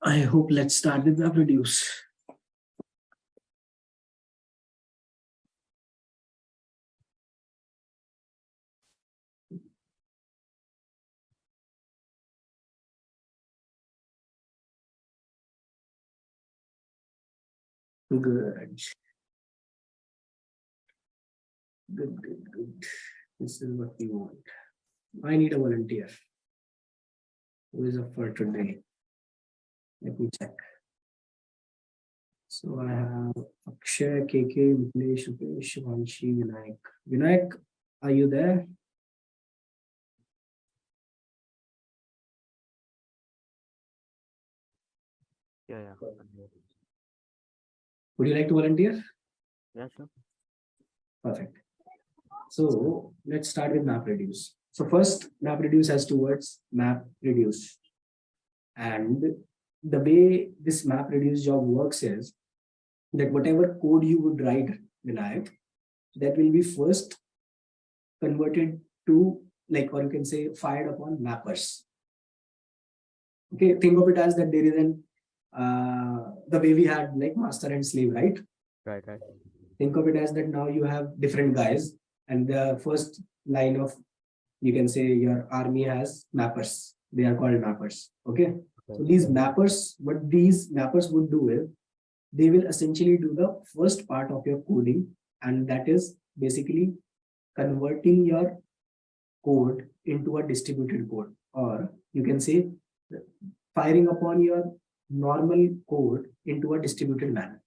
I hope let's start with MapReduce. Good. Good. This is what we want. I need a volunteer. Who is up for today? Let me check. So I have Akshay, KK, Mitlesh, Rupesh, Shivanshi, Vinayak. Vinayak, are you there? Yeah. Would you like to volunteer? Yeah, sure. Perfect. So let's start with MapReduce. So first, MapReduce has two words, MapReduce. And the way this MapReduce job works is that whatever code you would write, Vinayak, that will be first converted to, like, or you can say fired upon mappers. Okay, think of it as that there is an the way we had like master and slave, right? Right. Think of it as that now you have different guys, and the first line of, you can say, your army has mappers. They are called mappers. Okay. So these mappers, what these mappers would do is they will essentially do the first part of your coding, and that is basically converting your code into a distributed code, or you can say firing upon your normal code into a distributed manner.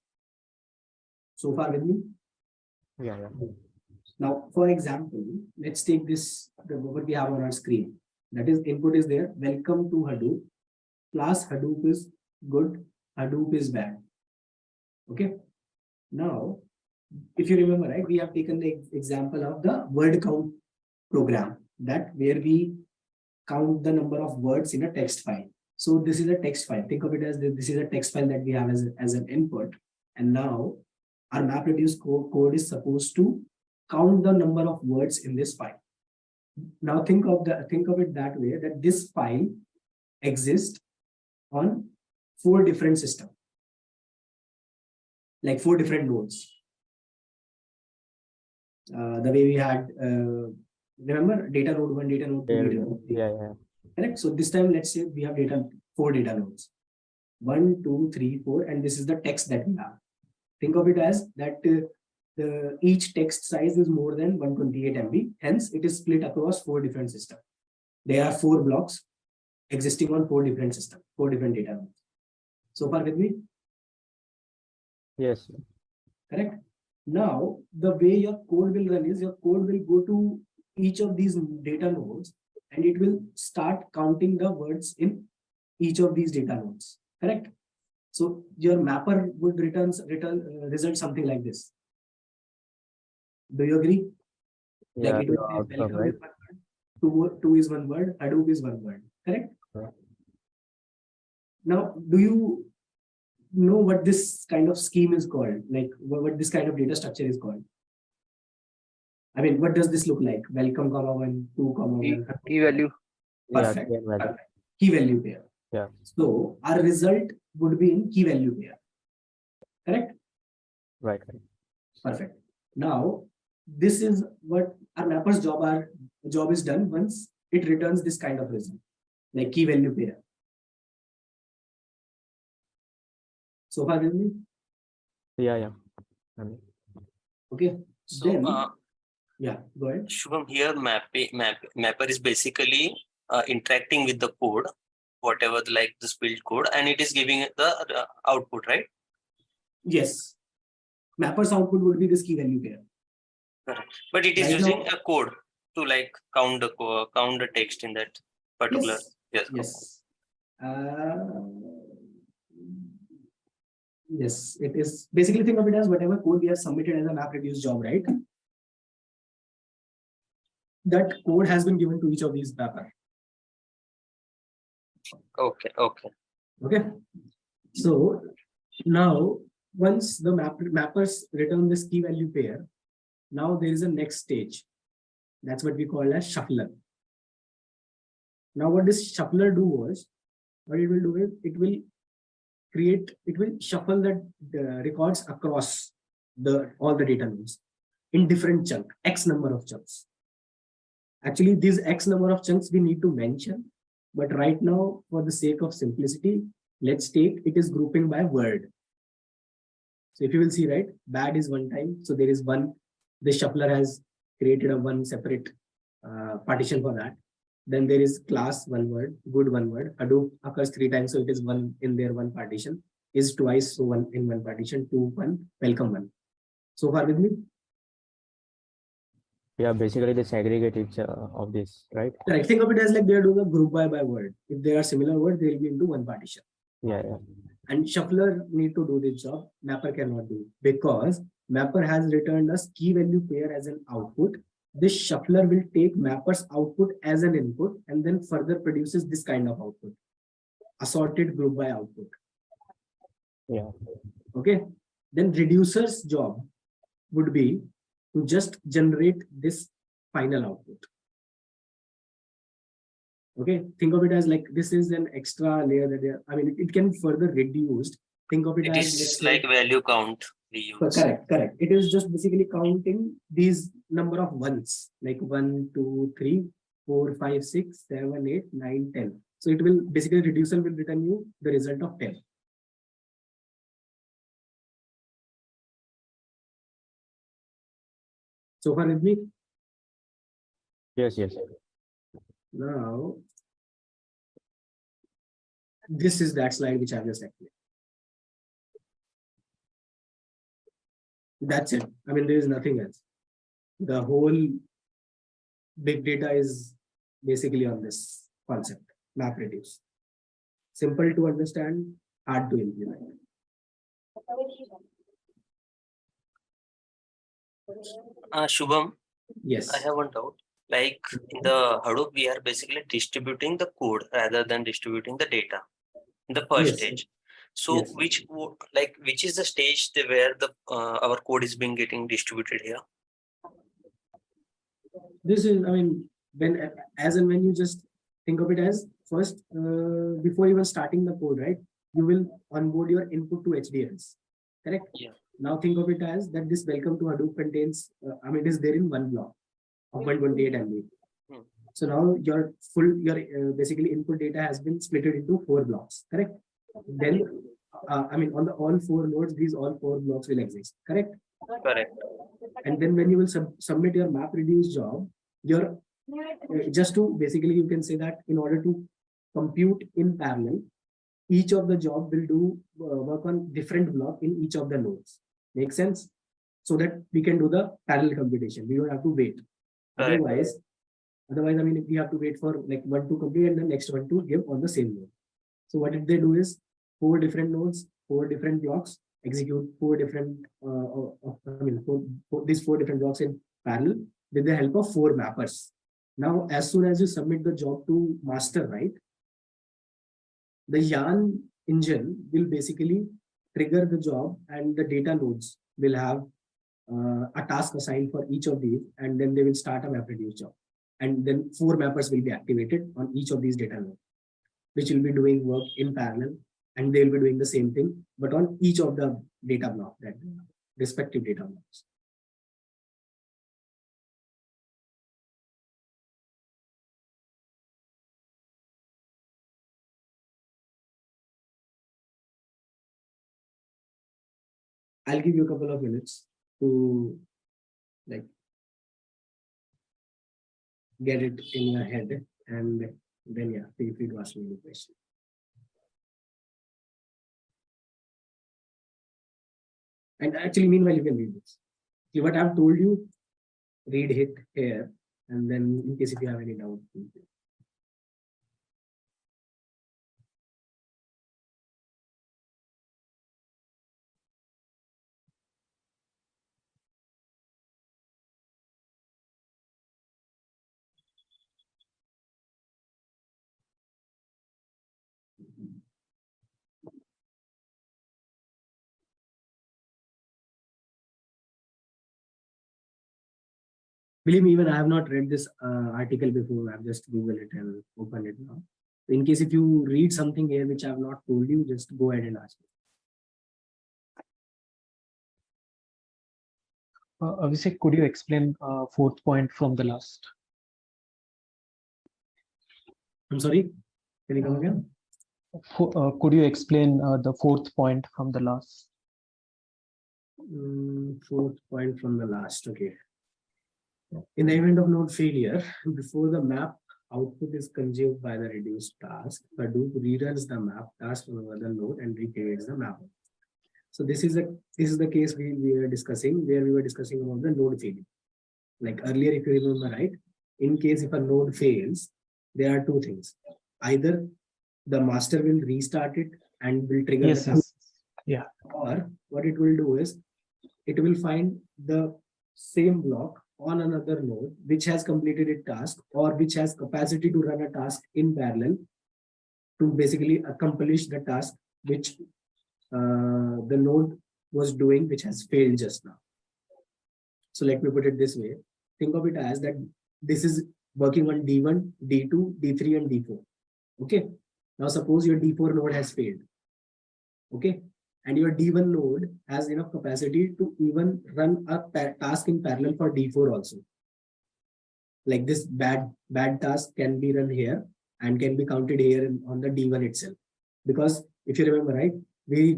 So far with me? Yeah. Now, for example, let's take this, what we have on our screen. That is, input is there. Welcome to Hadoop. Class Hadoop is good. Hadoop is bad. Okay. Now, if you remember, right, we have taken the example of the word count program, that where we count the number of words in a text file. So this is a text file. Think of it as this is a text file that we have as an input. And now our MapReduce code is supposed to count the number of words in this file. Now think of it that way, that this file exists on 4 different systems, like 4 different nodes. The way we had, remember, data node 1, data node 2, data node 3. Yeah. Correct. So this time, let's say we have 4 data nodes, 1, 2, 3, 4, and this is the text that we have. Think of it as that each text size is more than 128 MB. Hence, it is split across 4 different systems. There are 4 blocks existing on 4 different systems, 4 different data nodes. So far with me? Yes. Correct. Now, the way your code will run is your code will go to each of these data nodes, and it will start counting the words in each of these data nodes. Correct. So your mapper would result something like this. Do you agree? Yeah. Like it will say welcome, right? Two is one word, Hadoop is one word. Correct. Yeah. Now, do you know what this kind of scheme is called? Like what this kind of data structure is called? I mean, what does this look like? Welcome, comma 1, 2, comma 1. Key value. Perfect. Yeah, Perfect. Key value pair. Yeah. So our result would be in key value pair. Correct? Right. Perfect. Now, this is what our mapper's job is done once it returns this kind of result, like key value pair. So far with me? Yeah. Okay. So, then, yeah, go ahead. Shubham, here mapper is basically interacting with the code, whatever like this build code, and it is giving the output, right? Yes. Mapper's output would be this key value pair. Correct. But it is Right using now, a code to like count the text in that particular. Yes. Yes, it is. Basically, think of it as whatever code we have submitted as a MapReduce job, right? That code has been given to each of these mapper. Okay. Okay. So now, once the mappers return this key value pair, now there is a next stage. That's what we call as shuffler. Now, what this shuffler do was, what it will do is it will it will shuffle the records across all the data nodes in different chunks, X number of chunks. Actually, these X number of chunks we need to mention, but right now, for the sake of simplicity, let's take it is grouping by word. So if you will see, right, bad is one time. So there is one, the shuffler has created a one separate partition for that. Then there is class, one word, good, one word. Hadoop occurs 3 times, so it is one in there, one partition. Is twice, so one in one partition, 2, 1, welcome 1. So far with me? Yeah, basically the segregate each of this, right? Right. Think of it as like they are doing a group by word. If they are similar words, they will be into one partition. Yeah, yeah. And shuffler need to do this job. Mapper cannot do, because Mapper has returned us key value pair as an output. This shuffler will take Mapper's output as an input and then further produces this kind of output, assorted group by output. Yeah. Okay. Then reducer's job would be to just generate this final output. Okay, think of it as like this is an extra layer that I mean, it can further reduced. Think of it It as is like value count we use. correct. It is just basically counting these number of ones, like 1, 2, 3, 4, 5, 6, 7, 8, 9, 10. So it will basically reducer will return you the result of 10. So far with me? Yes, yes. Now, this is that slide which I have just explained. That's it. I mean, there is nothing else. The whole big data is basically on this concept, MapReduce. Simple to understand, hard to implement. Shubham, Yes. I have one doubt. Like in the Hadoop, we are basically distributing the code rather than distributing the data in the first Yes. stage. So Yes. which is the stage where the our code is being getting distributed here? This is, I mean, when as and when you just think of it as first, before even starting the code, right? You will onboard your input to HDFs, correct? Yeah. Now think of it as that this welcome to Hadoop contains, I mean, it is there in one block of 128 MB. So now your basically input data has been split into 4 blocks, correct? Then, I mean, on the all 4 nodes, these all 4 blocks will exist, correct? Correct. And then when you will submit your MapReduce job, your just to basically you can say that in order to compute in parallel, each of the job will do work on different block in each of the nodes. Make sense? So that we can do the parallel computation. We don't have to wait. Correct. Otherwise, I mean, if we have to wait for like one to complete and the next one to give on the same node. So what did they do is 4 different nodes, 4 different blocks, execute 4 different, these 4 different blocks in parallel with the help of 4 mappers. Now, as soon as you submit the job to master, right, the yarn engine will basically trigger the job and the data nodes will have a task assigned for each of these, and then they will start a MapReduce job. And then 4 mappers will be activated on each of these data nodes, which will be doing work in parallel, and they will be doing the same thing, but on each of the data block, that respective data blocks. I'll give you a couple of minutes to like get it in your head, and then yeah, feel free to ask me any question. And actually, meanwhile, you can read this. See what I've told you, read it here, and then in case if you have any doubt. Believe me, even I have not read this article before. I've just Googled it and opened it now. In case if you read something here which I have not told you, just go ahead and ask me. Abhishek, could you explain fourth point from the last? I'm sorry, can you come again? Could you explain the fourth point from the last? Fourth point from the last, okay. In the event of node failure, before the map output is consumed by the reduced task, Hadoop reruns the map task from another node and recreates the map. So this is the case we were discussing, where we were discussing about the node failure. Like earlier, if you remember, right? In case if a node fails, there are two things. Either the master will restart it and will trigger Yes, the task, yes. or what it will do is it will find the same block on another node which has completed its task or which has capacity to run a task in parallel to basically accomplish the task which the node was doing, which has failed just now. So let me put it this way. Think of it as that this is working on D1, D2, D3, and D4. Okay. Now suppose your D4 node has failed. Okay. And your D1 node has enough capacity to even run a task in parallel for D4 also. Like this bad task can be run here and can be counted here on the D1 itself. Because if you remember, right, we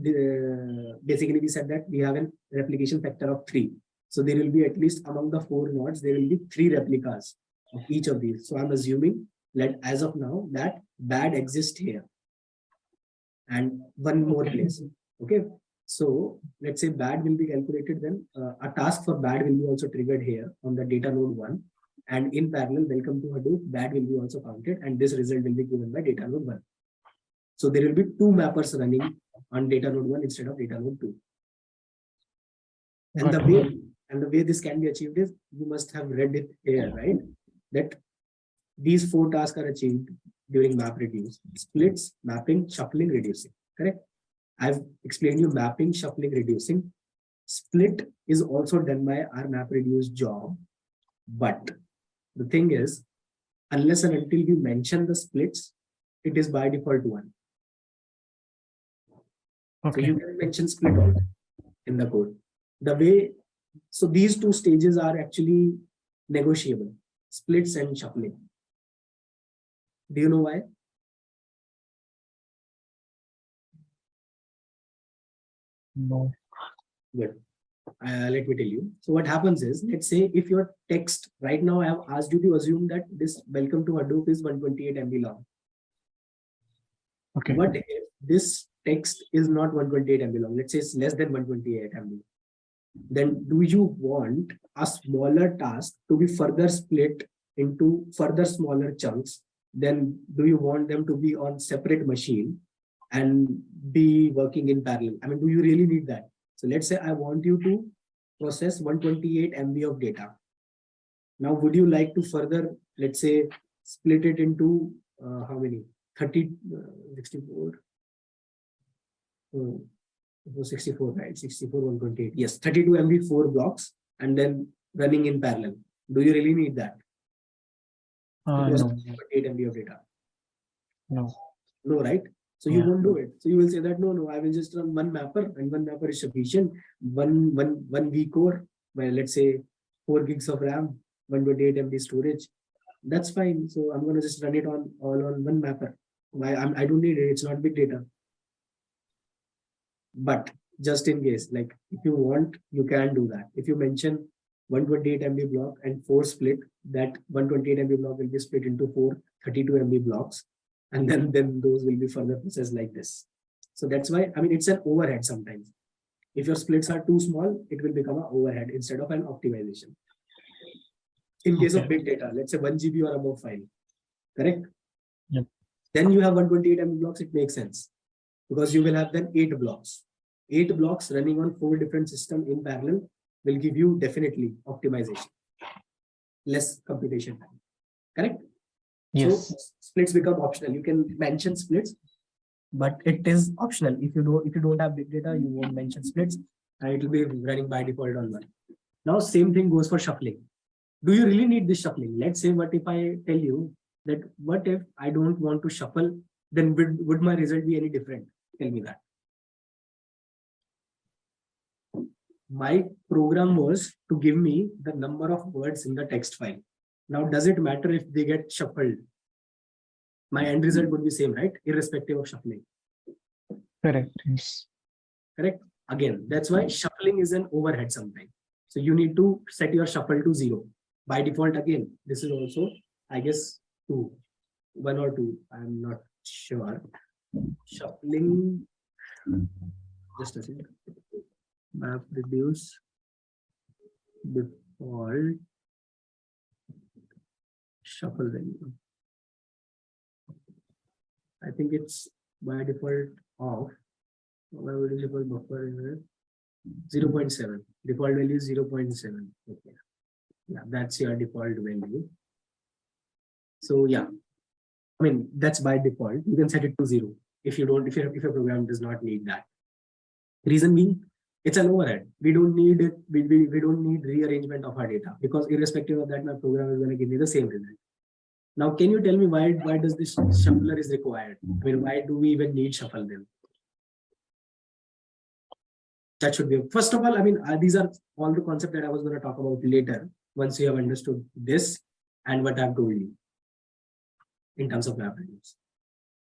basically we said that we have a replication factor of 3. So there will be at least among the 4 nodes, there will be 3 replicas of each of these. So I'm assuming that as of now that bad exists here and one more place. Okay, so let's say bad will be calculated, then a task for bad will be also triggered here on the data node 1, and in parallel, welcome to Hadoop, bad will be also counted, and this result will be given by data node 1. So there will be 2 mappers running on data node 1 instead of data node 2. And the way this can be achieved is, you must have read it here, right? That these 4 tasks are achieved during MapReduce: splits, mapping, shuffling, reducing. Correct? I've explained you mapping, shuffling, reducing. Split is also done by our MapReduce job. But the thing is, unless and until you mention the splits, it is by default 1. Okay. So you can mention split also in the code. The way, so these 2 stages are actually negotiable: splits and shuffling. Do you know why? No. Good. Let me tell you. So what happens is, let's say if your text right now, I have asked you to assume that this welcome to Hadoop is 128 MB long. Okay. What if this text is not 128 MB long? Let's say it's less than 128 MB. Then do you want a smaller task to be further split into further smaller chunks? Then do you want them to be on separate machine and be working in parallel? I mean, do you really need that? So let's say I want you to process 128 MB of data. Now, would you like to further, let's say, split it into how many? 30, 64. 64, right? 64, 128. Yes, 32 MB 4 blocks and then running in parallel. Do you really need that? No. 8 MB of data. No. No, right? So you won't do it. So you will say that no, I will just run one mapper, and one mapper is sufficient. One vCore, well, let's say 4 gigs of RAM, 128 MB storage. That's fine. So I'm going to just run it all on one mapper. I don't need it. It's not big data. But just in case, like if you want, you can do that. If you mention 128 MB block and 4 split, that 128 MB block will be split into 4 32 MB blocks. And then those will be further processed like this. So that's why, I mean, it's an overhead sometimes. If your splits are too small, it will become an overhead instead of an optimization. In case of big data, let's say 1 GB or above file, correct? Yep. Then you have 128 MB blocks, it makes sense. Because you will have then 8 blocks. 8 blocks running on 4 different systems in parallel will give you definitely optimization. Less computation time, correct? Yes. So splits become optional. You can mention splits, but it is optional. If you don't have big data, you won't mention splits, and it will be running by default on 1. Now, same thing goes for shuffling. Do you really need this shuffling? Let's say, what if I tell you that what if I don't want to shuffle, then would my result be any different? Tell me that. my program was to give me the number of words in the text file. Now, does it matter if they get shuffled? My end result would be same, right? Irrespective of shuffling. Correct. Yes. Correct. Again, that's why shuffling is an overhead sometimes. So you need to set your shuffle to 0. By default, again, this is also, I guess, 2, 1 or 2. I'm not sure. Shuffling. Just a second. MapReduce default shuffle value. I think it's by default off. Why would you shuffle buffer is 0.7. Default value is 0.7. Okay. Yeah, that's your default value. So yeah, I mean that's by default. You can set it to 0 if you don't. If your program does not need that. Reason being, it's an overhead. We don't need it. We don't need rearrangement of our data, because irrespective of that, my program is going to give me the same result. Now, can you tell me why does this shuffler is required? I mean, why do we even need shuffle then? That should be, first of all, I mean, these are all the concepts that I was going to talk about later, once you have understood this and what I've told you in terms of MapReduce.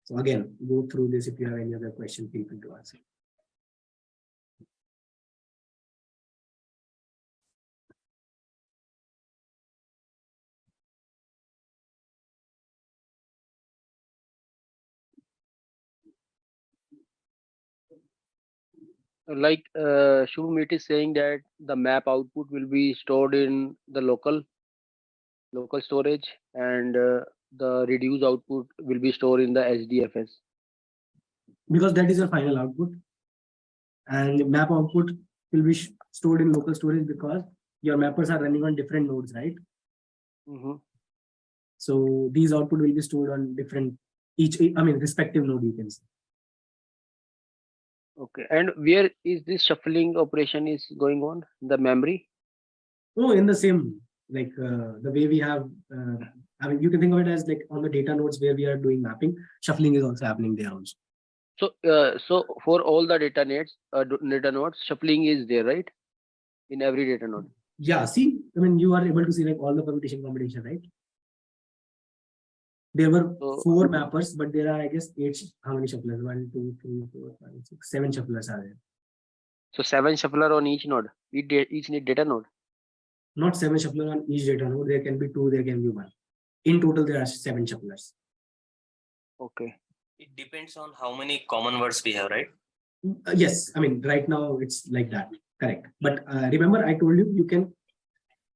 So again, go through this. If you have any other question, feel free to ask. Like Shubham, it is saying that the map output will be stored in the local storage, and the reduce output will be stored in the SDFS. Because that is your final output, and map output will be stored in local storage because your mappers are running on different nodes, right? So these output will be stored on different respective node, you can say. Okay, and where is this shuffling operation is going on? The memory? Oh, in the same, like the way we have, I mean, you can think of it as like on the data nodes where we are doing mapping, shuffling is also happening there also. So, so for all the data nodes, shuffling is there, right? In every data node. Yeah, see, I mean, you are able to see like all the permutation combination, right? There were 4 mappers, but there are, I guess, 8. How many shufflers? 1, 2, 3, 4, 5, 6, 7 shufflers are there. So 7 shuffler on each node, each data node. Not 7 shufflers on each data node. There can be 2, there can be 1. In total, there are 7 shufflers. Okay. It depends on how many common words we have, right? Yes, I mean, right now it's like that. Correct. But remember, I told you, you can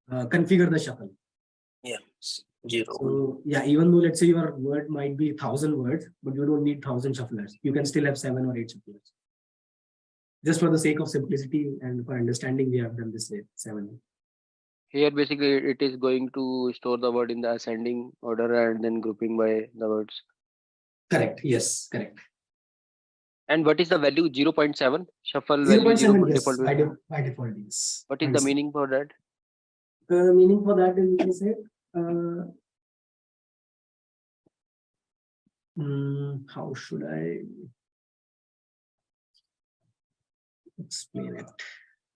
configure the shuffle. Yeah. 0. So yeah, even though let's say your word might be 1,000 words, but you don't need 1,000 shufflers. You can still have 7 or 8 shufflers. Just for the sake of simplicity and for understanding, we have done this way, 7. Here, basically, it is going to store the word in the ascending order and then grouping by the words. Correct. Yes, correct. And what is the value? 0.7 shuffle 0.7, yes, default. by default, yes. What is the meaning for that? Meaning for that is, you can say, how should I explain it?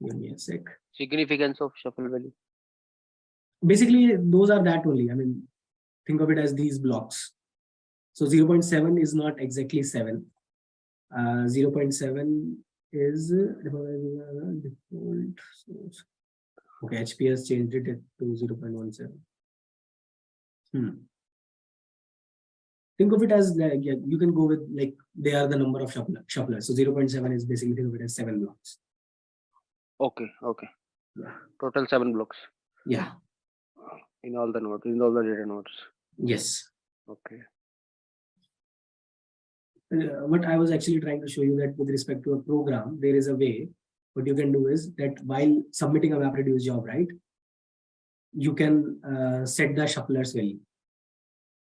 Give me a sec. Significance of shuffle value. Basically, those are that only. I mean, think of it as these blocks. So 0.7 is not exactly 7. 0.7 is default source. Okay, HP has changed it to 0.17. Think of it as like, yeah, you can go with like they are the number of shufflers. So 0.7 is basically, think of it as 7 blocks. Okay, okay. Yeah. Total 7 blocks. Yeah. In all the nodes, in all the data nodes. Yes. Okay. What I was actually trying to show you that with respect to a program, there is a way. What you can do is that while submitting a MapReduce job, right, you can set the shufflers value.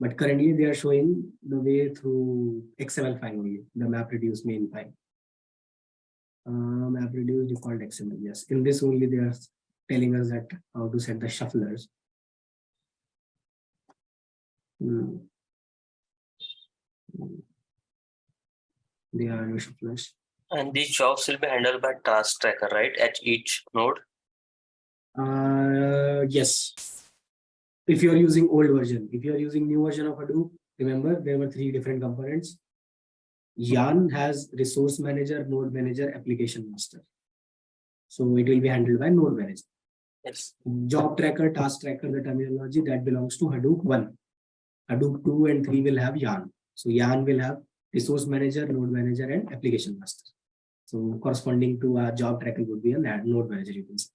But currently they are showing the way through XML file only, the MapReduce main file. MapReduce default XML. Yes, in this only they are telling us that how to set the shufflers. They are your shufflers. And these jobs will be handled by task tracker, right? At each node. Yes. If you are using old version, if you are using new version of Hadoop, remember there were 3 different components. Yarn has resource manager, node manager, application master. So it will be handled by node manager. Yes. Job tracker, task tracker, the terminology that belongs to Hadoop 1. Hadoop 2 and 3 will have Yarn. So Yarn will have resource manager, node manager, and application master. So corresponding to our job tracker would be a node manager, you can say.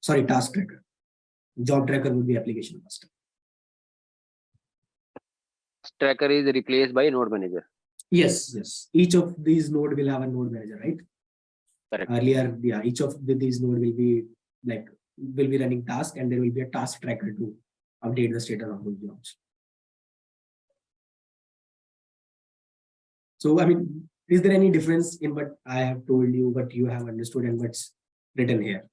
Sorry, task tracker. Job tracker would be application master. Tracker is replaced by node manager. Yes, yes. Each of these node will have a node manager, right? Correct. Earlier, yeah, each of these node will be running task, and there will be a task tracker to update the status of those jobs. So, I mean, is there any difference in what I have told you, what you have understood, and what's written here?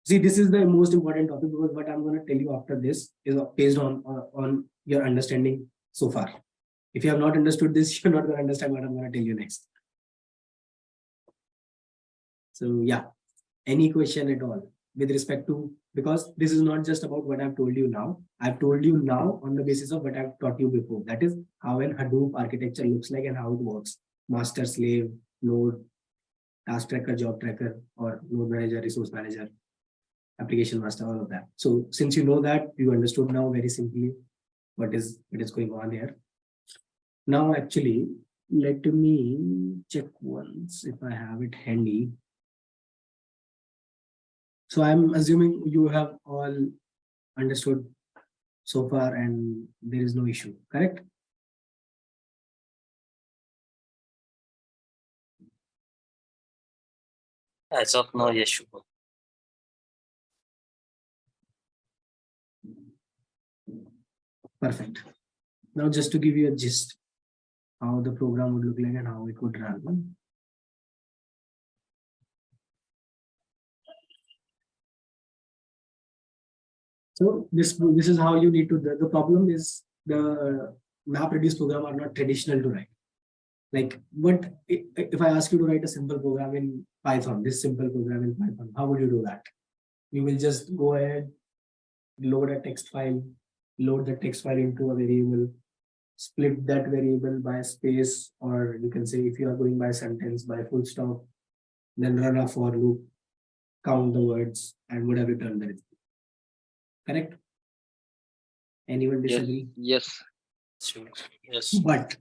See, this is the most important topic, because what I'm going to tell you after this is based on your understanding so far. If you have not understood this, you're not going to understand what I'm going to tell you next. So yeah, any question at all with respect to, because this is not just about what I've told you now. I've told you now on the basis of what I've taught you before. That is how an Hadoop architecture looks like and how it works. Master, slave, node, task tracker, job tracker, or node manager, resource manager, application master, all of that. So since you know that, you understood now very simply what is going on here. Now, actually, let me check once if I have it handy. So I'm assuming you have all understood so far and there is no issue, correct? As of now, yes, Shubham. Perfect. Now, just to give you a gist, how the program would look like and how it would run. So this is how you need to. The problem is the MapReduce program are not traditional to write. Like, what if I ask you to write a simple program in Python? This simple program in Python, how would you do that? You will just go ahead, load a text file, load the text file into a variable, split that variable by space, or you can say if you are going by sentence, by full stop, then run a for loop, count the words, and would have returned the result. Correct? Anyone disagree? Yes. Sure. Yes. But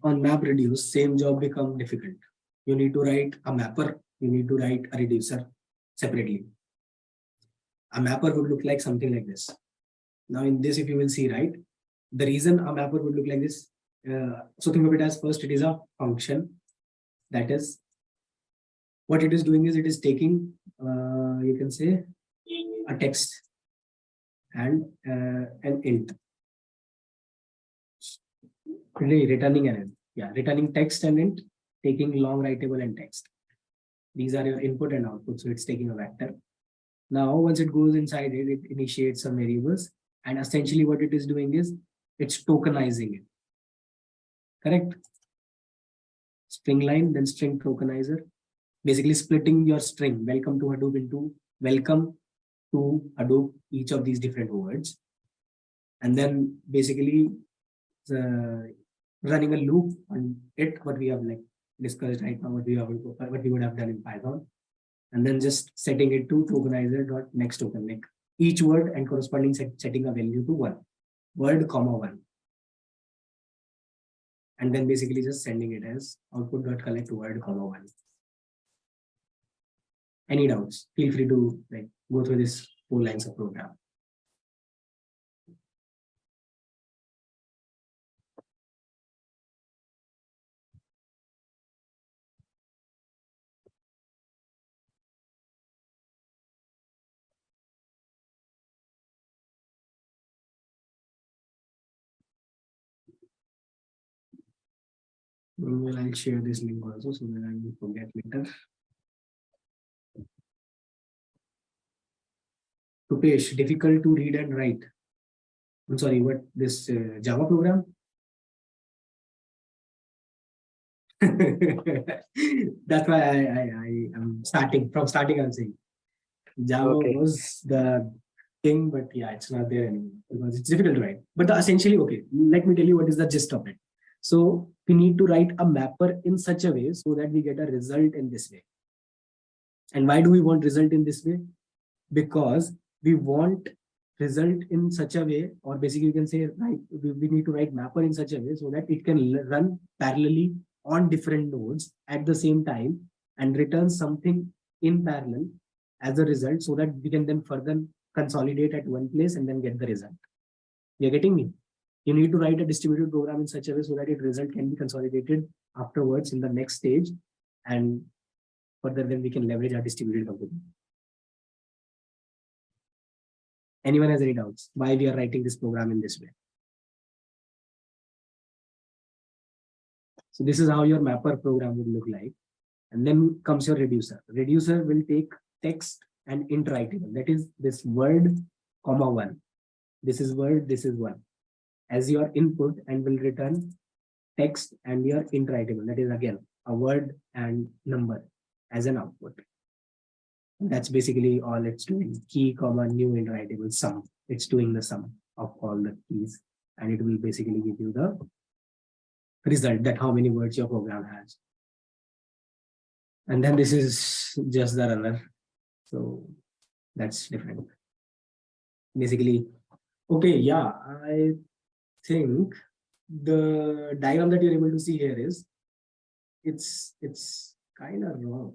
on MapReduce, same job become difficult. You need to write a mapper, you need to write a reducer separately. A mapper would look like something like this. Now in this, if you will see, right, the reason a mapper would look like this, so think of it as, first it is a function. That is, what it is doing is it is taking, you can say, a text and an int. Really returning an int. Yeah, returning text and int, taking long writable and text. These are your input and output. So it's taking a vector. Now, once it goes inside it, it initiates some variables. And essentially what it is doing is it's tokenizing it. Correct? String line, then string tokenizer. Basically splitting your string, welcome to Hadoop, into welcome to Hadoop, each of these different words. And then basically running a loop on it, what we have like discussed right now, what we would have done in Python, and then just setting it to tokenizer.next token, like each word and corresponding setting a value to 1, word comma 1, and then basically just sending it as output.collect word comma 1. Any doubts? Feel free to like go through this 4 lines of program. Well, I'll share this link also so that I will forget later. Rupesh, difficult to read and write. I'm sorry, what this Java program? That's why I am starting from starting. I'm saying Java Okay. was the thing, but yeah, it's not there anymore because it's difficult to write. But essentially, okay, let me tell you what is the gist of it. So we need to write a mapper in such a way so that we get a result in this way. And why do we want result in this way? Because we want result in such a way, or basically you can say, right, we need to write mapper in such a way so that it can run parallelly on different nodes at the same time and return something in parallel as a result, so that we can then further consolidate at one place and then get the result. You're getting me? You need to write a distributed program in such a way so that its result can be consolidated afterwards in the next stage, and further then we can leverage our distributed computing. Anyone has any doubts why we are writing this program in this way? So this is how your mapper program would look like. And then comes your reducer. Reducer will take text and int writable. That is this word, comma one. This is word, this is one. As your input, and will return text and your int writable. That is again a word and number as an output. And that's basically all it's doing. Key, comma, new int writable sum. It's doing the sum of all the keys, and it will basically give you the result, that how many words your program has. And then this is just the runner. So that's different. Basically, okay, yeah, I think the diagram that you're able to see here is, it's kind of wrong.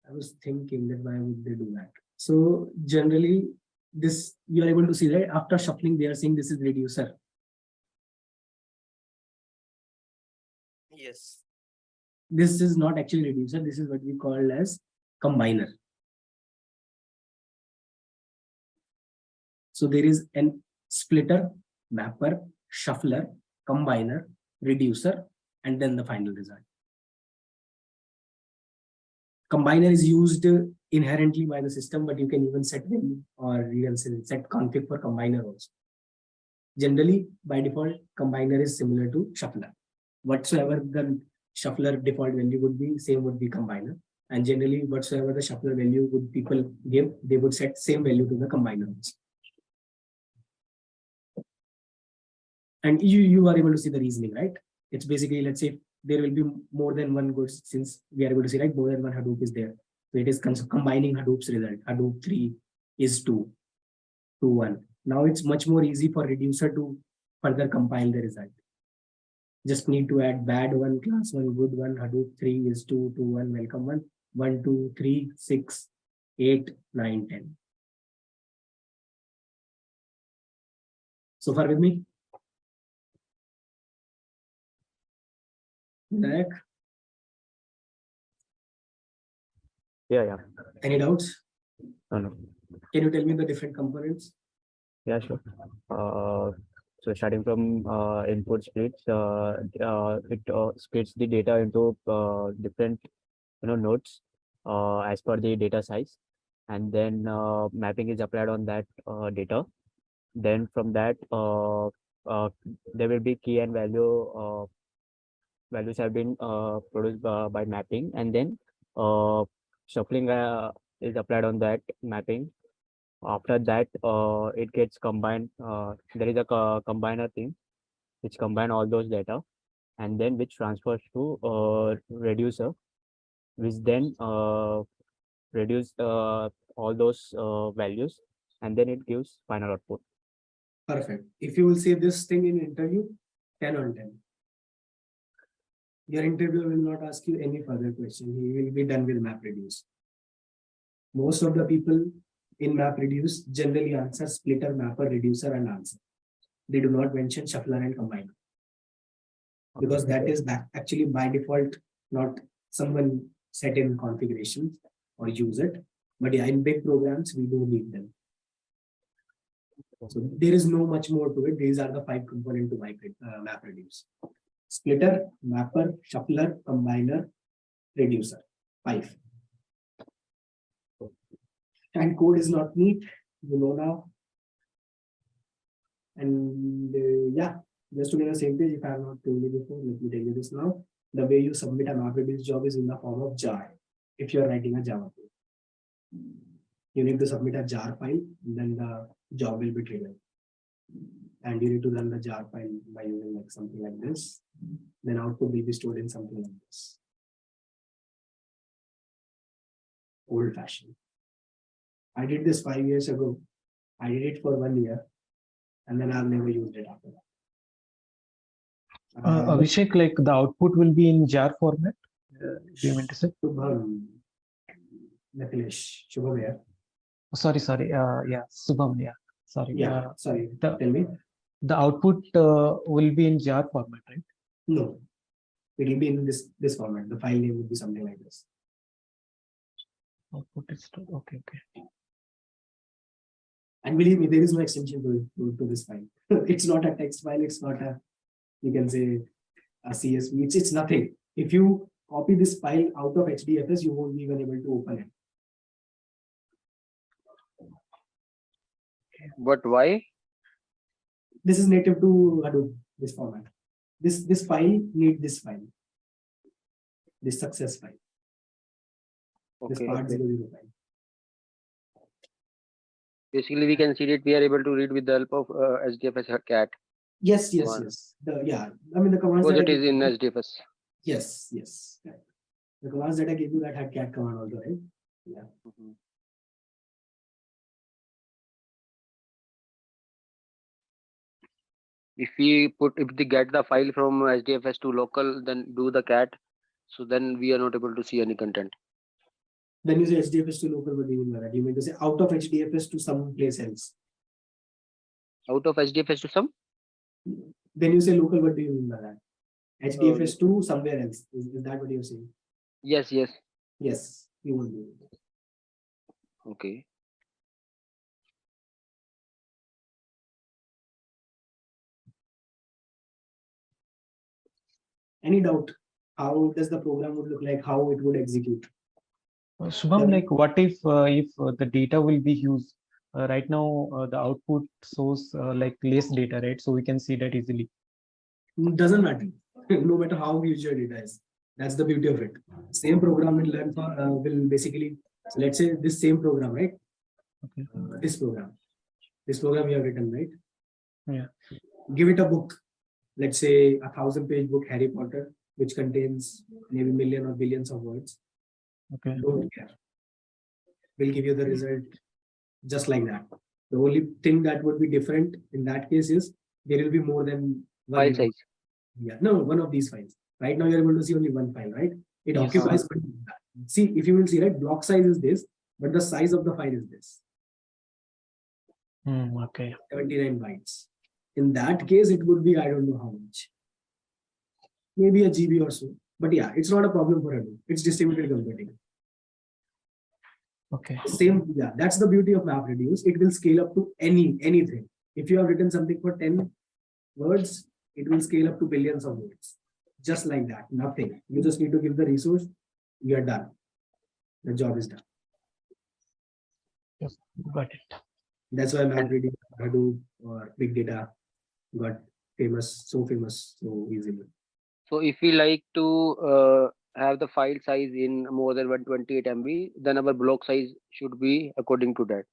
I was thinking that why would they do that? So generally, this you are able to see, right? After shuffling, they are saying this is reducer. Yes. This is not actually reducer. This is what we call as combiner. So there is an splitter, mapper, shuffler, combiner, reducer, and then the final result. Combiner is used inherently by the system, but you can even set value, or you can set config for combiner also. Generally, by default, combiner is similar to shuffler. Whatsoever the shuffler default value would be, same would be combiner. And generally, whatsoever the shuffler value would people give, they would set same value to the combiner also. And you are able to see the reasoning, right? It's basically, let's say there will be more than one goods, since we are able to see, right, more than one Hadoop is there. So it is combining Hadoop's result. Hadoop 3 is 2, 2, 1. Now it's much more easy for reducer to further compile the result. Just need to add bad one, class one, good one, Hadoop 3 is 2, 2, 1, welcome 1, 1, 2, 3, 6, 8, 9, 10. So far with me? Vinayak, Yeah. any doubts? No. Can you tell me the different components? Yeah, sure. So starting from input splits, it splits the data into different nodes as per the data size, and then mapping is applied on that data. Then from that, there will be key and value. Values have been produced by mapping, and then shuffling is applied on that mapping. After that, it gets combined. There is a combiner thing which combine all those data, and then which transfers to reducer, which then reduce all those values, and then it gives final output. Perfect. If you will say this thing in interview, 10 on 10. Your interviewer will not ask you any further question. He will be done with MapReduce. Most of the people in MapReduce generally answer splitter, mapper, reducer, and answer. They do not mention shuffler and combiner, because that is actually by default not someone set in configurations or use it. But yeah, in big programs, we do need them. So there is no much more to it. These are the 5 components to MapReduce. Splitter, mapper, shuffler, combiner, reducer. 5. And code is not neat, you know now. And yeah, Just to get a same page, if I have not told you before, let me tell you this now. The way you submit a MapReduce job is in the form of jar. If you are writing a Java code, you need to submit a jar file, then the job will be triggered. And you need to run the jar file by using like something like this. Then output will be stored in something like this. Old fashioned. I did this 5 years ago. I did it for 1 year, and then I've never used it after that. Abhishek, like the output will be in jar format. Do you mean to say? Shubham, Nikhilesh, Shubham here. Oh, sorry. Yeah, Subham. Yeah, sorry. Yeah, sorry. the- Tell me. The output will be in jar format, right? No, it will be in this format. The file name would be something like this. Output is okay. And believe me, there is no extension to this file. It's not a text file. It's not a, you can say, a CSV. It's nothing. If you copy this file out of HDFS, you won't be even able to open it. But why? This is native to Hadoop, this format. This file need this file. This success file. This Okay. part 00 file. Basically, we can see that we are able to read with the help of SDFS cat Yes. One. Yes. I mean the commands because that it I is in gave- SDFS. Yes. Right. The commands that I gave you that had cat command also, right? Yeah. Mhm. If we get the file from SDFS to local, then do the cat. So then we are not able to see any content. Then you say HDFS to local, what do you mean by that? You mean to say out of HDFS to some place else. Out of SDFS to some? Then you say local, what do you mean by that? HDFS to somewhere else. Is that what you're saying? Yes. Yes, you will do it. Okay. Any doubt? How does the program would look like? How it would execute? Shubham, Yeah. like what if the data will be used? Right now, the output shows like less data, right? So we can see that easily. Doesn't matter. No matter how huge your data is. That's the beauty of it. Same program will learn for will basically, let's say this same program, right? Okay. This program you have written, right? Yeah. Give it a book, let's say 1,000-page book, Harry Potter, which contains maybe million or billions of words. Okay. Don't care. We'll give you the result just like that. The only thing that would be different in that case is there will be more than one. File size. Yeah, no, one of these files. Right now you're able to see only one file, right? It Yes. occupies. See, if you will see, right, block size is this, but the size of the file is this. Okay. 79 bytes. In that case, it would be, I don't know how much. Maybe a GB or so. But yeah, it's not a problem for Hadoop. It's distributed computing. Okay. Same, yeah, that's the beauty of MapReduce. It will scale up to anything. If you have written something for 10 words, it will scale up to billions of words. Just like that, nothing. You just need to give the resource, you are done. The job is done. Yes, got it. That's why MapReduce, Hadoop, or big data got famous so easily. So if we like to have the file size in more than 128 MB, then our block size should be according to that.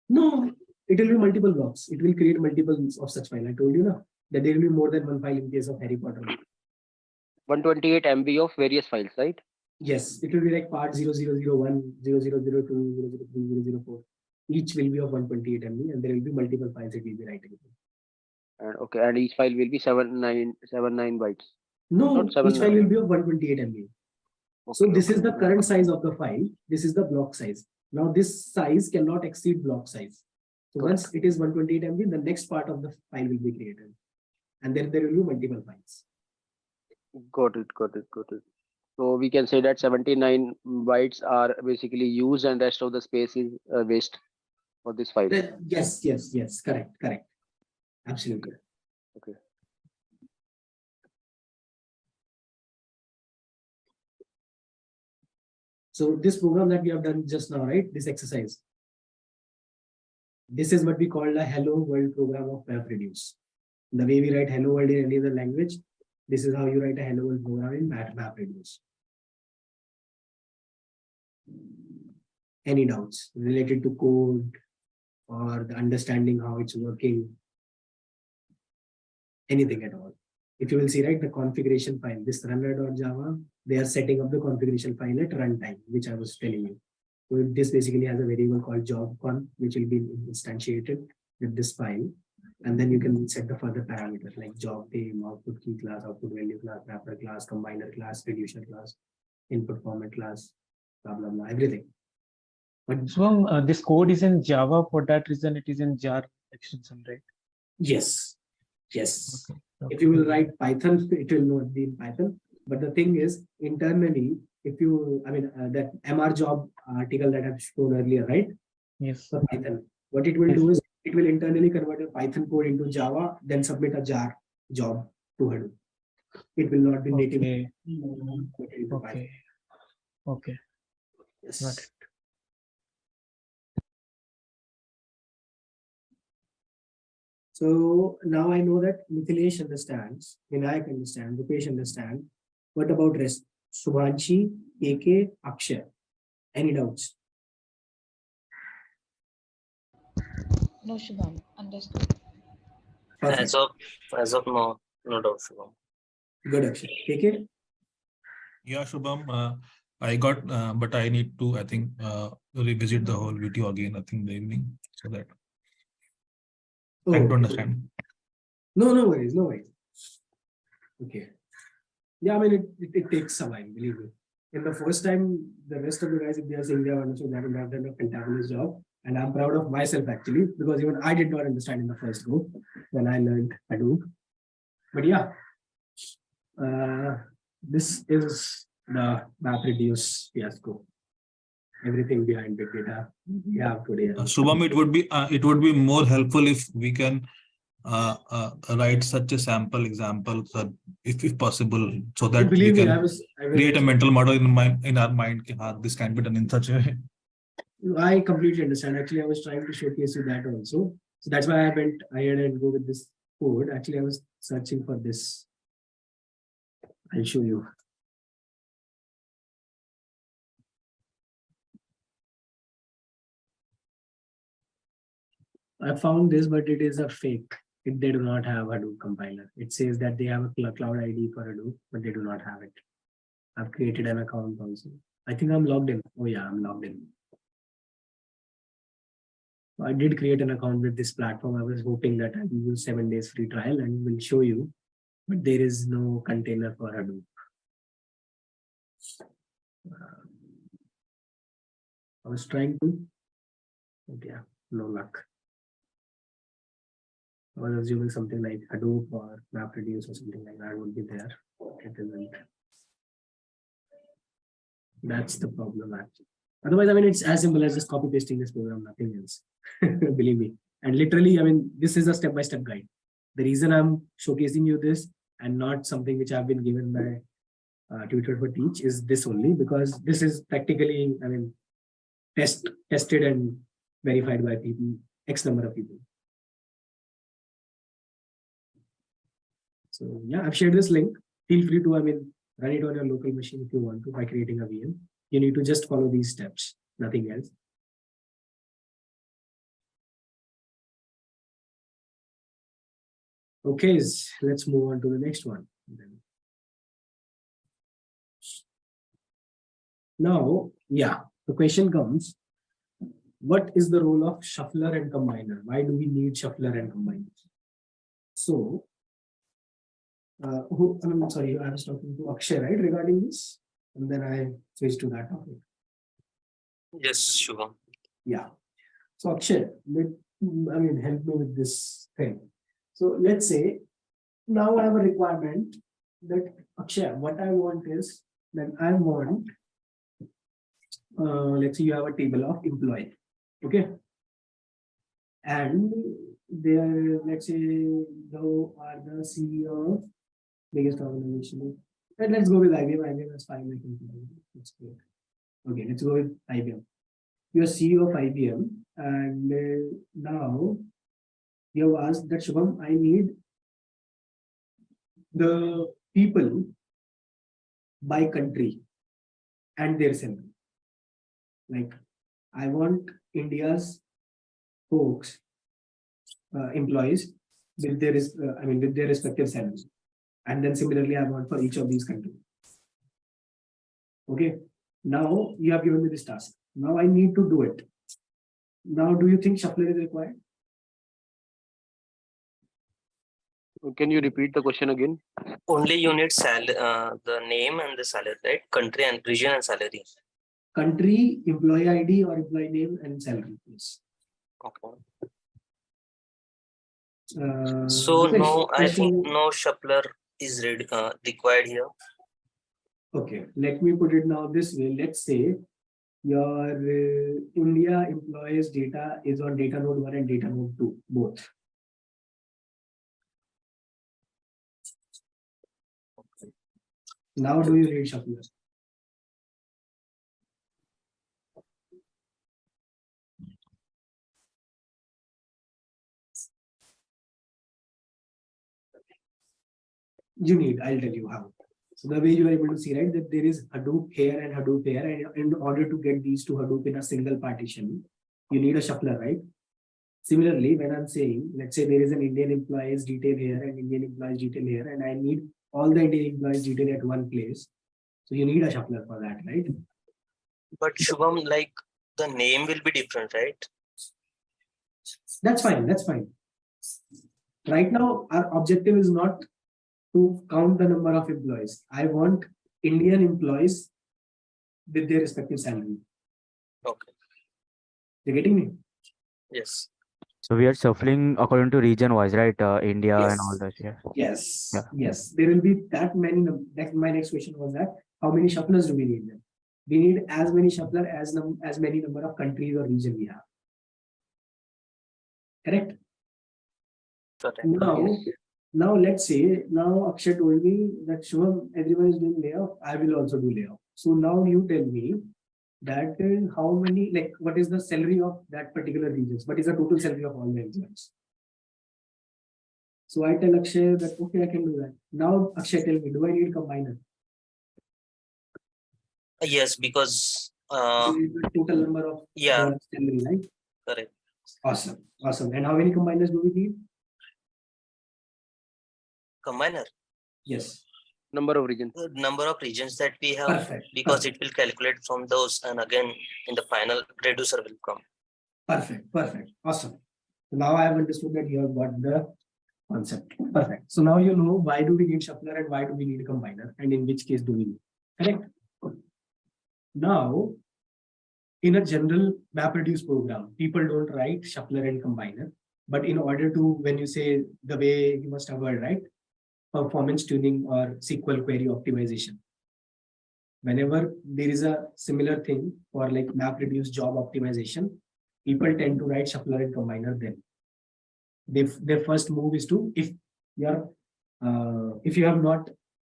No, it will be multiple blocks. It will create multiples of such file. I told you now that there will be more than one file in case of Harry Potter. 128 MB of various files, right? Yes, it will be like part 0001, 0002, 003, 004. Each will be of 128 MB and there will be multiple files it will be writing. And okay, and each file will be 79 bytes. No, Not each 7, file will be of 128 MB. So Okay, this okay. is the current size of the file. This is the block size. Now this size cannot exceed block size. So Correct. once it is 128 MB, the next part of the file will be created. And then there will be multiple files. Got it. So we can say that 79 bytes are basically used and rest of the space is waste for this file. Yes, correct. Absolutely. Okay. So this program that we have done just now, right? This exercise. This is what we call a Hello World program of MapReduce. The way we write hello world in any other language, this is how you write a hello world program in MapReduce. Any doubts related to code or the understanding how it's working? Anything at all? If you will see, right, the configuration file, this runner.java, they are setting up the configuration file at runtime, which I was telling you. So this basically has a variable called jobconf, which will be instantiated with this file. And then you can set the further parameters like job name, output key class, output value class, wrapper class, combiner class, reducer class, input format class, blah, blah, blah, everything. But So this code is in Java. For that reason, it is in jar extension, right? yes, yes. Okay. If you will write Python, it will not be in Python. But the thing is, internally, if you, that MR job article that I've shown earlier, right? Yes. For Python, what it will do is it will internally convert a Python code into Java, then submit a jar job to Hadoop. It will not be native. Okay. Okay. Yes. Got it. So now I know that Mithilesh understands, Vinayak understands, Rupesh understands. What about rest? Subhanshi, AK, Akshay. Any doubts? No, Shubham, understood. Perfect. As of now, no doubt, Shubham. Good, Akshay. AK? Yeah, Shubham, I got, but I need to, I think, revisit the whole video again, I think, in the evening, so that I Oh, don't understand. no worries, no worries. Okay. Yeah, it takes some time, believe me. In the first time, the rest of the guys, if they are saying they have understood that, have done a fantabulous job. And I'm proud of myself actually, because even I did not understand in the first go when I learned Hadoop. But yeah, this is the MapReduce fiasco. Everything behind big data we have today. Shubham, it would be more helpful if we can write such a sample example, if possible, so that we Believe me, can create a mental model in our mind. This can be done in such a way. I completely understand. Actually, I was trying to showcase you that also. So that's why I went ahead and go with this code. Actually, I was searching for this. I'll show you. I found this, but it is a fake. They do not have Hadoop compiler. It says that they have a cloud ID for Hadoop, but they do not have it. I've created an account also. I think I'm logged in. Oh yeah, I'm logged in. I did create an account with this platform. I was hoping that I will use 7 days free trial and will show you, but there is no container for Hadoop. I was trying to, but yeah, no luck. I was assuming something like Hadoop or MapReduce or something like that would be there. It isn't. That's the problem actually. Otherwise, it's as simple as just copy pasting this program, nothing else. Believe me. And literally, this is a step-by-step guide. The reason I'm showcasing you this and not something which I've been given by Tutort for Teach is this only, because this is practically, tested and verified by people, X number of people. So yeah, I've shared this link. Feel free to, run it on your local machine if you want to by creating a VM. You need to just follow these steps, nothing else. Okay, let's move on to the next one. Now, yeah, the question comes, what is the role of shuffler and combiner? Why do we need shuffler and combiner? So, I'm sorry, I was talking to Akshay, right, regarding this, and then I switched to that topic. Yes, Shubham. Yeah. So Akshay, help me with this thing. So let's say now I have a requirement that Akshay, what I want is that I want, let's say you have a table of employee, okay, and there, let's say you are the CEO of biggest organization. And let's go with IBM. IBM has 5 lakh employees. That's great. Okay, let's go with IBM. You're CEO of IBM, and now you have asked that Shubham, I need the people by country and their salary. Like, I want India's folks, employees with their, with their respective salaries. And then similarly, I want for each of these countries. Okay. Now you have given me this task. Now I need to do it. Now, do you think shuffler is required? Can you repeat the question again? Only you need the name and the salary, right? Country and region and salary. Country, employee ID or employee name and salary, please. Okay. Dipesh, So no, I think question- no shuffler is required here. Okay, let me put it now this way. Let's say your India employees data is on data node 1 and data node 2, both. Now do you need shuffler? You need, I'll tell you how. So the way you are able to see, right, that there is Hadoop here and Hadoop here, and in order to get these two Hadoop in a single partition, you need a shuffler, right? Similarly, when I'm saying, let's say there is an Indian employees detail here and Indian employees detail here, and I need all the Indian employees detail at one place. So you need a shuffler for that, right? But Shubham, like the name will be different, right? That's fine. That's fine. Right now, our objective is not to count the number of employees. I want Indian employees with their respective salary. Okay. You getting me? Yes. So we are shuffling according to region wise, right? India Yes. and all that. Yeah. Yes. Yeah. Yes. There will be that many. My next question was that how many shufflers do we need then? We need as many shuffler as many number of countries or region we have. Correct? Correct. Now let's say Akshay told me that sure everyone is doing layoff. I will also do layoff. So now you tell me that how many, like, what is the salary of that particular regions? What is the total salary of all the employees? So I tell Akshay that okay, I can do that. Now Akshay, tell me, do I need combiner? Yes, because The total number of yeah, salary, right? correct. Awesome. And how many combiners do we need? Combiner. Yes. Number of regions. The number of regions that we have, Perfect. because it will calculate from those, and again in the final reducer will come. Perfect. Awesome. So now I have understood that you have got the concept. Perfect. So now you know why do we need shuffler and why do we need a combiner, and in which case do we need. Correct. Now, in a general MapReduce program, people don't write shuffler and combiner, but in order to, when you say the way you must have heard, right? Performance tuning or SQL query optimization. Whenever there is a similar thing for like MapReduce job optimization, people tend to write shuffler and combiner then. Their first move is to, if you have not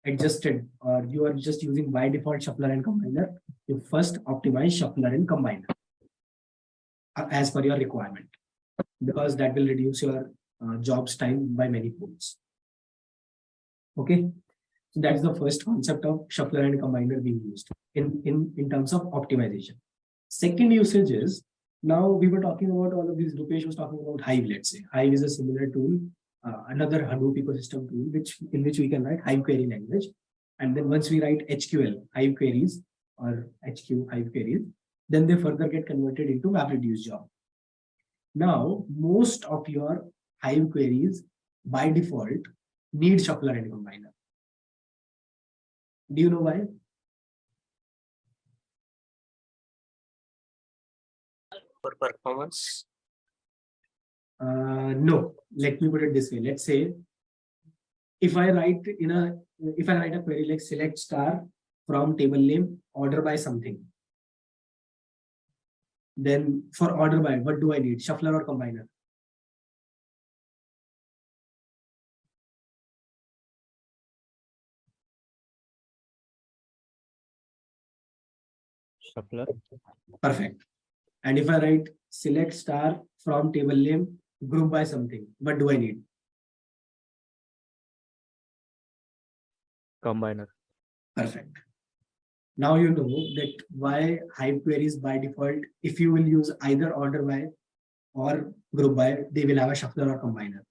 adjusted or you are just using by default shuffler and combiner, you first optimize shuffler and combiner as per your requirement, because that will reduce your jobs time by many folds. Okay, so that is the first concept of shuffler and combiner being used in terms of optimization. Second usage is, now we were talking about all of these. Rupesh was talking about Hive. Let's say Hive is a similar tool, another Hadoop ecosystem tool, in which we can write Hive query language, and then once we write HQL Hive queries or HQ Hive queries, then they further get converted into MapReduce job. Now most of your Hive queries by default need shuffler and combiner. Do you know why? For performance. No, let me put it this way. Let's say if I write a query like select star from table name order by something, then for order by, what do I need? Shuffler or combiner? Shuffler. Perfect. And if I write select star from table name group by something, what do I need? combiner. Perfect. Now you know that why Hive queries by default, if you will use either order by or group by, they will have a shuffler or combiner.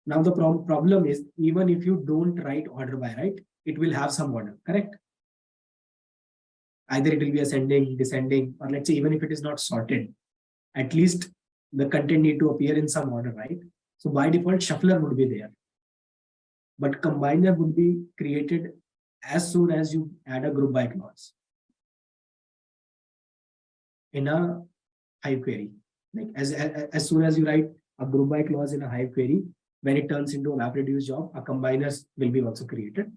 Now the problem is, even if you don't write order by, right, it will have some order, correct? Either it will be ascending, descending, or let's say even if it is not sorted, at least the content need to appear in some order, right? So by default, shuffler would be there. But combiner would be created as soon as you add a group by clause in a Hive query. Like as soon as you write a group by clause in a Hive query, when it turns into a MapReduce job, a combiners will be also created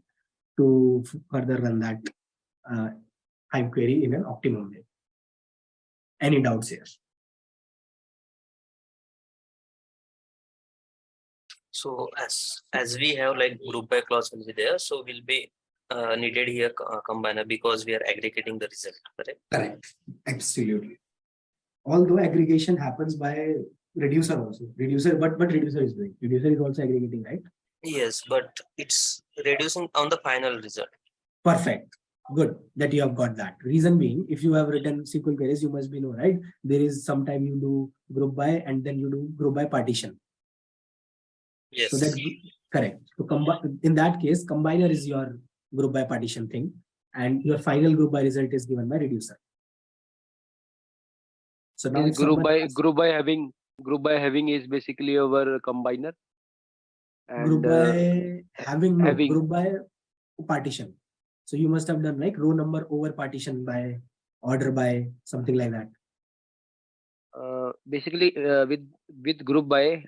to further run that Hive query in an optimum way. Any doubts here? So as we have like group by clause will be there, so will be needed here combiner because we are aggregating the result, correct? Correct. Absolutely. Although aggregation happens by reducer also. Reducer, but reducer is doing. Reducer is also aggregating, right? Yes, but it's reducing on the final result. Perfect. Good that you have got that. Reason being, if you have written SQL queries, you must be know, right? There is sometime you do group by and then you do group by partition. Yes. So that correct. So in that case, combiner is your group by partition thing, and your final group by result is given by reducer. So now Is group by having is basically our combiner. And group by having group by partition. So you must have done like row number over partition by order by something like that. Basically, with group by,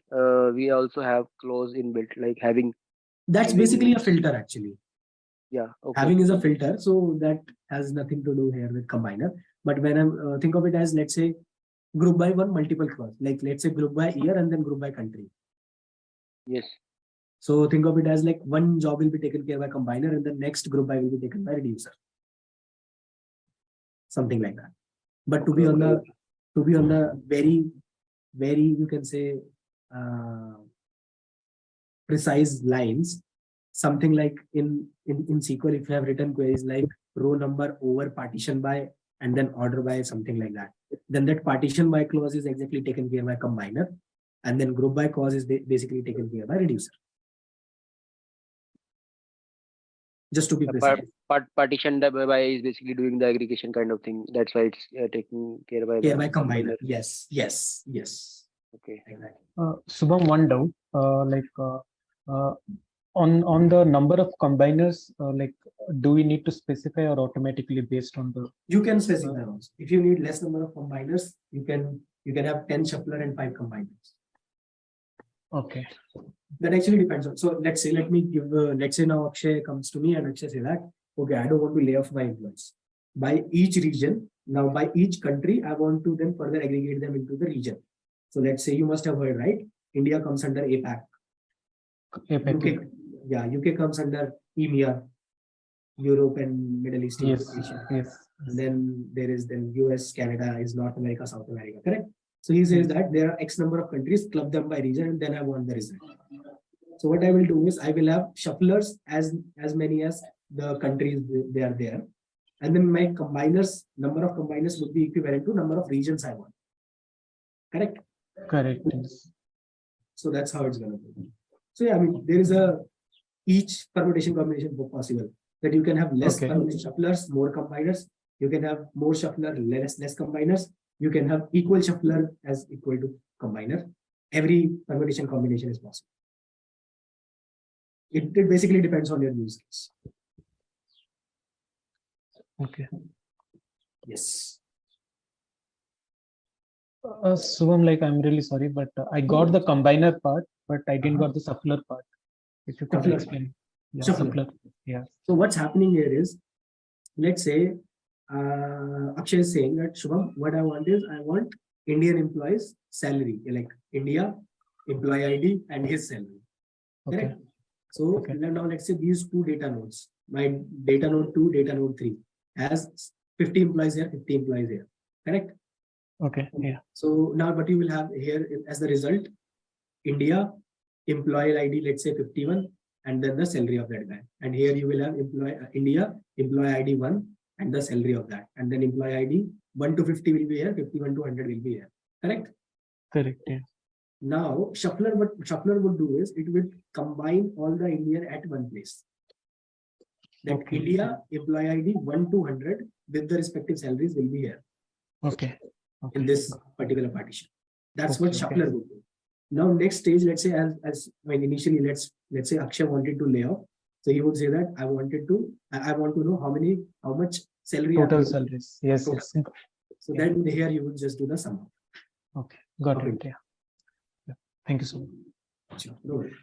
we also have clause inbuilt, like having. That's basically a filter actually. Yeah. Okay. Having is a filter, so that has nothing to do here with combiner. But when I think of it as, let's say, group by one multiple clause, like let's say group by year and then group by country. Yes. So think of it as like one job will be taken care by combiner and the next group by will be taken by reducer. Something like that. But to be on the very, you can say precise lines, something like in SQL, if you have written queries like row number over partition by and then order by, something like that, then that partition by clause is exactly taken care by combiner, and then group by clause is basically taken care by reducer. Just to be precise. Partition by is basically doing the aggregation kind of thing. That's why it's taking care by combiner. Yes. Okay. Exactly. Shubham, one doubt. On the number of combiners, do we need to specify or automatically based on the? You can specify also. If you need less number of combiners, you can have 10 shuffler and 5 combiners. Okay. That actually depends on. So let's say, let's say now Akshay comes to me and Akshay say that, okay, I don't want to lay off my employees. By each region, now by each country, I want to then further aggregate them into the region. So let's say you must have heard, right? India comes under APAC. UK comes under EMEA, Europe and Middle East. Yes. And then there is US, Canada is North America, South America, correct? So he says that there are X number of countries, club them by region, and then I want the result. So what I will do is I will have shufflers as many as the countries they are there. And then my combiners, number of combiners would be equivalent to number of regions I want. Correct? Correct. So that's how it's going to be. So yeah, I mean, there is each permutation combination possible, that you can have less shufflers, more combiners. You can have more shuffler, less combiners. You can have equal shuffler as equal to combiner. Every permutation combination is possible. It basically depends on your use case. Okay. Yes. Shubham, I'm really sorry, but I got the combiner part, but I didn't got the shuffler part. If you could explain. Yeah, shuffler. Yeah. So what's happening here is, let's say Akshay is saying that, Shubham, what I want is I want Indian employees salary, like India employee ID and his salary. Okay. Correct? So now let's say these two data nodes, my data node 2, data node 3 has 50 employees here, 50 employees here. Correct? Okay. Yeah. So now what you will have here as the result, India employee ID, let's say 51, and then the salary of that guy. And here you will have India, employee ID 1 and the salary of that. And then employee ID 1 to 50 will be here, 51 to 100 will be here. Correct? Correct. Yeah. Now, shuffler, what shuffler would do is it would combine all the Indian at one place. That Okay. India employee ID 1 to 100 with the respective salaries will be here Okay. in this particular partition. That's what Okay, okay. shuffler would do. Now, next stage, let's say as when initially let's say Akshay wanted to lay off. So he would say that I want to know how much salary. I'm Total getting. salaries. Yes. Total. Yes. So then here you would just do the sum. Okay. Got Okay. it. Yeah. Yeah. Thank you so much. Sure. No worries.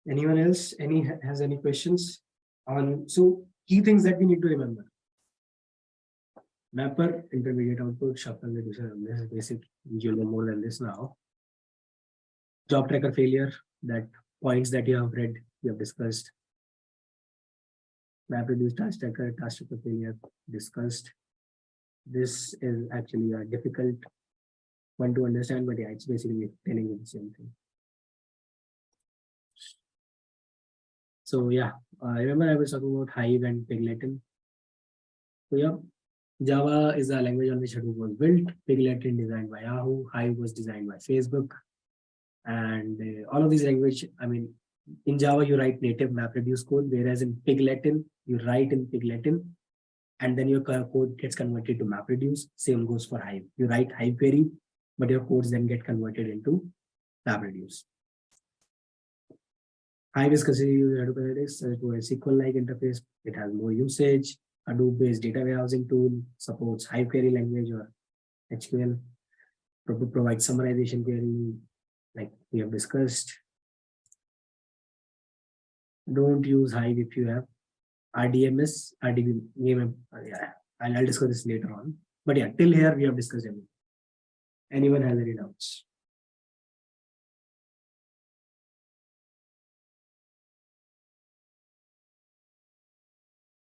Anyone else? Has any questions on? So key things that we need to remember. Mapper, intermediate output, shuffle, reducer. This is basic. You know more than this now. Job tracker failure. That points that you have read, you have discussed. MapReduce task tracker failure discussed. This is actually a difficult one to understand, but yeah, it's basically telling you the same thing. So yeah, remember I was talking about Hive and Pigleton. So yeah, Java is a language on which Hadoop was built. Pigleton designed by Yahoo. Hive was designed by Facebook. And all of these language, I mean, in Java you write native MapReduce code, whereas in Pigleton you write in Pigleton, and then your code gets converted to MapReduce. Same goes for Hive. You write Hive query, but your codes then get converted into MapReduce. Hive is considered Hadoop analytics as a SQL-like interface. It has more usage. Hadoop-based data warehousing tool supports Hive query language or HQL. Provides summarization query, like we have discussed. Don't use Hive if you have RDMS, RDB. Yeah, I'll discuss this later on. But yeah, till here we have discussed everything. Anyone has any doubts?